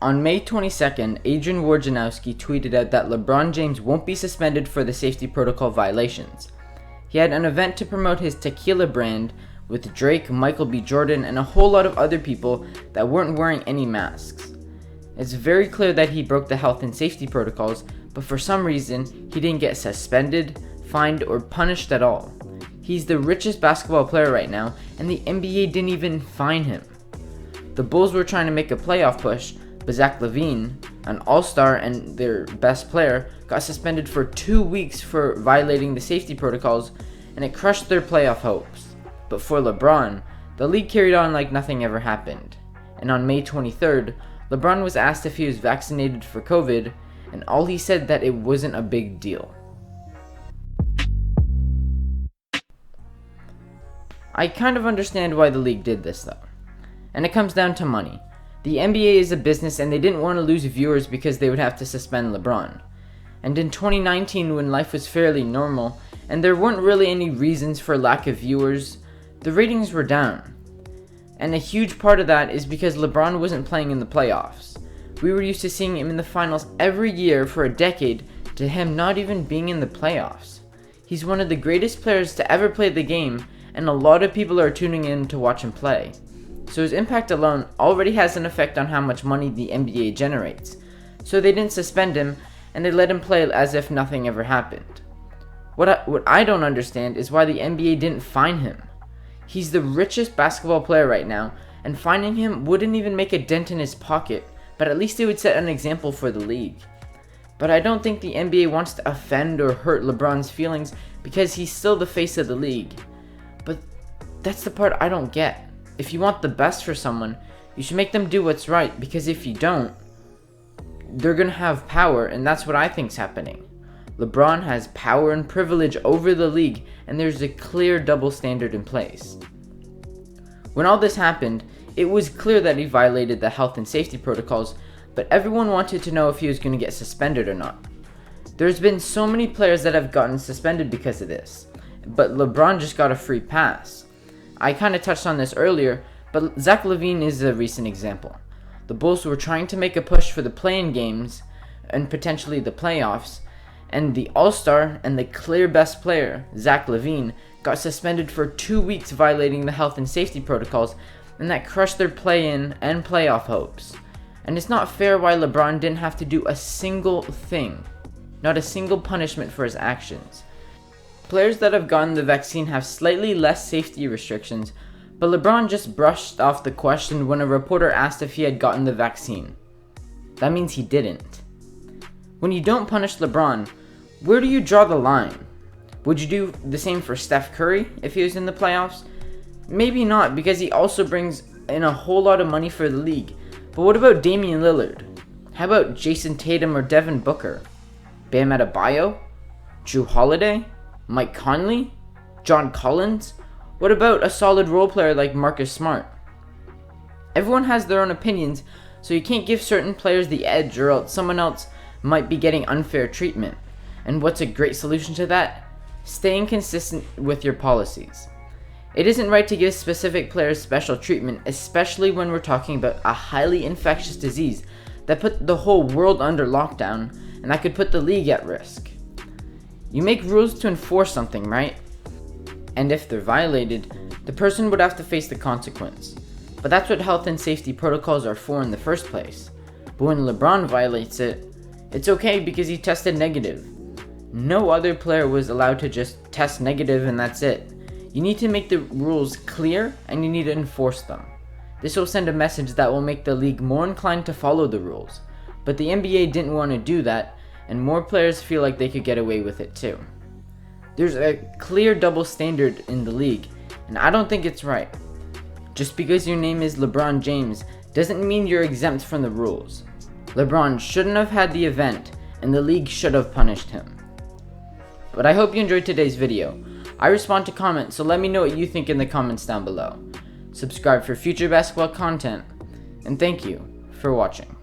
On May 22nd, Adrian Wojnarowski tweeted out that LeBron James won't be suspended for the safety protocol violations. He had an event to promote his tequila brand with Drake, Michael B. Jordan, and a whole lot of other people that weren't wearing any masks. It's very clear that he broke the health and safety protocols, but for some reason, he didn't get suspended, fined, or punished at all. He's the richest basketball player right now, and the NBA didn't even fine him. The Bulls were trying to make a playoff push, but Zach LaVine, an all-star and their best player, got suspended for 2 weeks for violating the safety protocols, and it crushed their playoff hopes. But for LeBron, the league carried on like nothing ever happened. And on May 23rd, LeBron was asked if he was vaccinated for COVID, and all he said that it wasn't a big deal. I kind of understand why the league did this though. And it comes down to money. The NBA is a business and they didn't want to lose viewers because they would have to suspend LeBron. And in 2019, when life was fairly normal and there weren't really any reasons for lack of viewers, the ratings were down. And a huge part of that is because LeBron wasn't playing in the playoffs. We were used to seeing him in the finals every year for a decade to him not even being in the playoffs. He's one of the greatest players to ever play the game, and a lot of people are tuning in to watch him play. So his impact alone already has an effect on how much money the NBA generates. So they didn't suspend him, and they let him play as if nothing ever happened. What I don't understand is why the NBA didn't fine him. He's the richest basketball player right now, and fining him wouldn't even make a dent in his pocket, but at least it would set an example for the league. But I don't think the NBA wants to offend or hurt LeBron's feelings because he's still the face of the league. But that's the part I don't get. If you want the best for someone, you should make them do what's right, because if you don't, they're gonna have power, and that's what I think's happening. LeBron has power and privilege over the league, and there's a clear double standard in place. When all this happened, it was clear that he violated the health and safety protocols, but everyone wanted to know if he was going to get suspended or not. There's been so many players that have gotten suspended because of this, but LeBron just got a free pass. I kind of touched on this earlier, but Zach LaVine is a recent example. The Bulls were trying to make a push for the play-in games and potentially the playoffs, and the all-star and the clear best player, Zach LaVine, got suspended for 2 weeks violating the health and safety protocols, and that crushed their play-in and playoff hopes. And it's not fair why LeBron didn't have to do a single thing, not a single punishment for his actions. Players that have gotten the vaccine have slightly less safety restrictions, but LeBron just brushed off the question when a reporter asked if he had gotten the vaccine. That means he didn't. When you don't punish LeBron, where do you draw the line? Would you do the same for Steph Curry if he was in the playoffs? Maybe not, because he also brings in a whole lot of money for the league. But what about Damian Lillard? How about Jason Tatum or Devin Booker? Bam Adebayo? Jrue Holiday? Mike Conley? John Collins? What about a solid role player like Marcus Smart? Everyone has their own opinions, so you can't give certain players the edge or else someone else might be getting unfair treatment. And what's a great solution to that? Staying consistent with your policies. It isn't right to give specific players special treatment, especially when we're talking about a highly infectious disease that put the whole world under lockdown and that could put the league at risk. You make rules to enforce something, right? And if they're violated, the person would have to face the consequence. But that's what health and safety protocols are for in the first place. But when LeBron violates it, it's okay because he tested negative. No other player was allowed to just test negative and that's it. You need to make the rules clear and you need to enforce them. This will send a message that will make the league more inclined to follow the rules. But the NBA didn't want to do that, and more players feel like they could get away with it too. There's a clear double standard in the league, and I don't think it's right. Just because your name is LeBron James doesn't mean you're exempt from the rules. LeBron shouldn't have had the event, and the league should have punished him. But I hope you enjoyed today's video. I respond to comments, so let me know what you think in the comments down below. Subscribe for future basketball content, and thank you for watching.